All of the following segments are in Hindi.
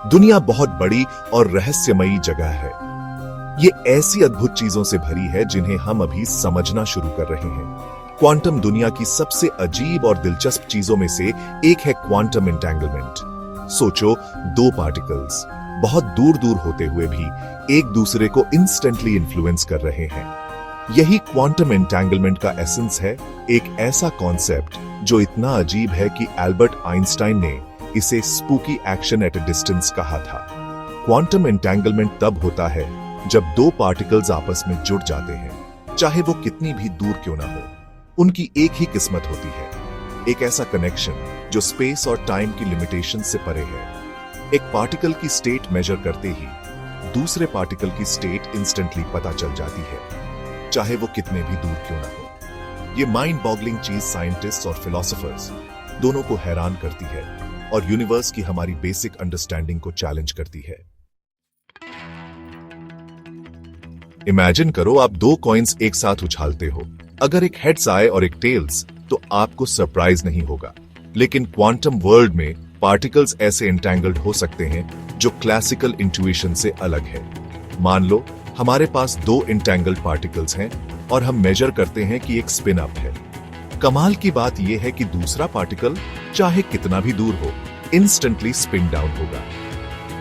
दुनिया बहुत बड़ी और रहस्यमयी जगह है। ये ऐसी अद्भुत चीजों से भरी है जिन्हें हम अभी समझना शुरू कर रहे हैं। क्वांटम दुनिया की सबसे अजीब और दिलचस्प चीजों में से एक है क्वांटम एंटेंगलमेंट। सोचो, दो पार्टिकल्स बहुत दूर दूर होते हुए भी एक दूसरे को इंस्टेंटली इन्फ्लुएंस कर रहे हैं। यही क्वांटम एंटेंगलमेंट का एसेंस है, एक ऐसा कॉन्सेप्ट जो इतना अजीब है कि एल्बर्ट आइंस्टाइन ने इसे spooky action at a distance कहा था। क्वांटम एंटेंगलमेंट तब होता है जब दो पार्टिकल्स आपस में जुड़ जाते हैं, चाहे वो कितनी भी दूर क्यों ना हो। उनकी एक ही किस्मत होती है, एक ऐसा कनेक्शन जो स्पेस और टाइम की लिमिटेशन से परे है। एक पार्टिकल की स्टेट मेजर करते ही दूसरे पार्टिकल की स्टेट इंस्टेंटली पता चल जाती है, चाहे वो कितने भी दूर क्यों ना हो। ये माइंड बॉगलिंग चीज साइंटिस्ट्स और फिलोसोफर्स दोनों को हैरान करती है और यूनिवर्स की हमारी बेसिक अंडरस्टैंडिंग को चैलेंज करती है। इमेजिन करो, आप दो कॉइन्स एक साथ उछालते हो। अगर एक हेड्स आए और एक टेल्स तो आपको सरप्राइज नहीं होगा, लेकिन क्वांटम वर्ल्ड में पार्टिकल्स ऐसे एंटेंगल्ड हो सकते हैं जो क्लासिकल इंट्यूशन से अलग है। मान लो हमारे पास दो एंटेंगल्ड पार्टिकल्स हैं और हम मेजर करते हैं कि एक स्पिन अप है। कमाल की बात यह है कि दूसरा पार्टिकल चाहे कितना भी दूर हो, इंस्टेंटली स्पिन डाउन होगा।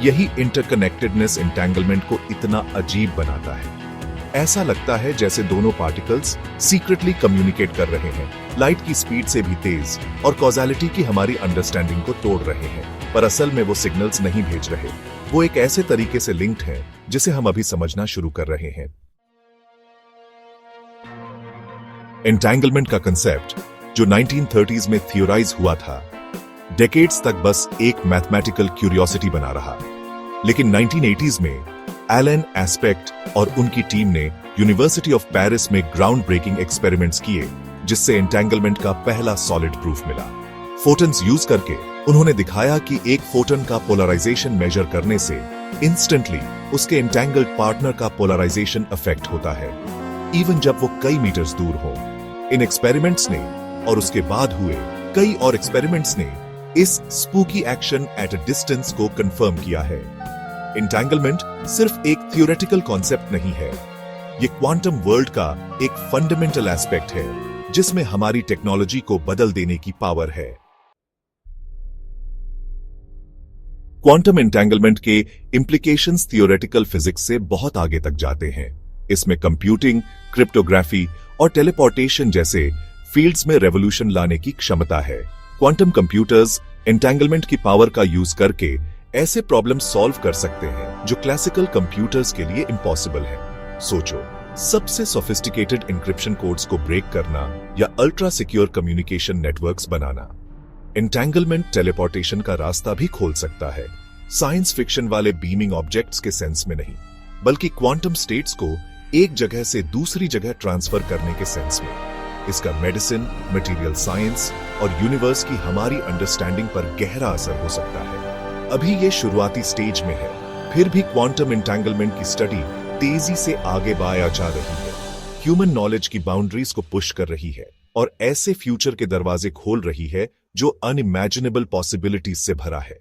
यही इंटरकनेक्टेडनेस एंटेंगलमेंट को इतना अजीब बनाता है। ऐसा लगता है जैसे दोनों पार्टिकल्स सीक्रेटली कम्युनिकेट कर रहे हैं, लाइट की स्पीड से भी तेज, और कॉजालिटी की हमारी अंडरस्टैंडिंग को तोड़ रहे हैं। पर असल में वो सिग्नल्स नहीं भेज रहे, वो एक ऐसे तरीके से लिंक्ड हैं जिसे हम अभी समझना शुरू कर रहे हैं। एंटेंगलमेंट का कंसेप्ट जो 1930s में थियोराइज हुआ था, डेकेड्स तक बस एक मैथमेटिकल क्यूरियोसिटी बना रहा। लेकिन 1980s में एलन एस्पेक्ट और उनकी टीम ने यूनिवर्सिटी ऑफ पेरिस में ग्राउंड ब्रेकिंग एक्सपेरिमेंट्स किए, जिससे एंटेंगलमेंट का पहला सॉलिड प्रूफ मिला। फोटॉन्स यूज करके उन्होंने दिखाया कि एक फोटोन का पोलराइजेशन मेजर करने से इंस्टेंटली उसके एंटेंगल्ड पार्टनर का पोलराइजेशन अफेक्ट होता है, इवन जब वो कई मीटर्स दूर हो। इन एक्सपेरिमेंट्स ने और उसके बाद हुए कई और एक्सपेरिमेंट्स ने इस spooky action at a distance को कंफर्म किया है। एंटेंगलमेंट सिर्फ एक थियोरेटिकल कॉन्सेप्ट नहीं है, ये क्वांटम वर्ल्ड का एक फंडामेंटल एस्पेक्ट है जिसमें हमारी टेक्नोलॉजी को बदल देने की पावर है। क्वांटम एंटेंगलमेंट के इंप्लीकेशंस थियोरेटिकल फिजिक्स से बहुत आगे तक जाते हैं। इसमें कंप्यूटिंग, क्रिप्टोग्राफी और टेलीपोर्टेशन जैसे फील्ड्स में रेवोल्यूशन लाने की क्षमता है। क्वांटम कंप्यूटर्स एंटेंगलमेंट की पावर का यूज करके ऐसे प्रॉब्लम सॉल्व कर सकते हैं जो क्लासिकल कंप्यूटर्स के लिए इम्पॉसिबल है। सोचो, सबसे सोफिस्टिकेटेड इंक्रिप्शन कोड्स को ब्रेक करना या अल्ट्रा सिक्योर कम्युनिकेशन नेटवर्क्स बनाना। एंटेंगलमेंट टेलीपोर्टेशन का रास्ता भी खोल सकता है, साइंस फिक्शन वाले बीमिंग ऑब्जेक्ट्स के सेंस में नहीं, बल्कि क्वांटम स्टेट्स को एक जगह से दूसरी जगह ट्रांसफर करने के सेंस में। इसका मेडिसिन, मटेरियल साइंस और यूनिवर्स की हमारी अंडरस्टैंडिंग पर गहरा असर हो सकता है। अभी ये शुरुआती स्टेज में है, फिर भी क्वांटम एंटेंगलमेंट की स्टडी तेजी से आगे बढ़ाया जा रही है, ह्यूमन नॉलेज की बाउंड्रीज को पुश कर रही है और ऐसे फ्यूचर के दरवाजे खोल रही है जो अनइमेजिनेबल पॉसिबिलिटीज से भरा है।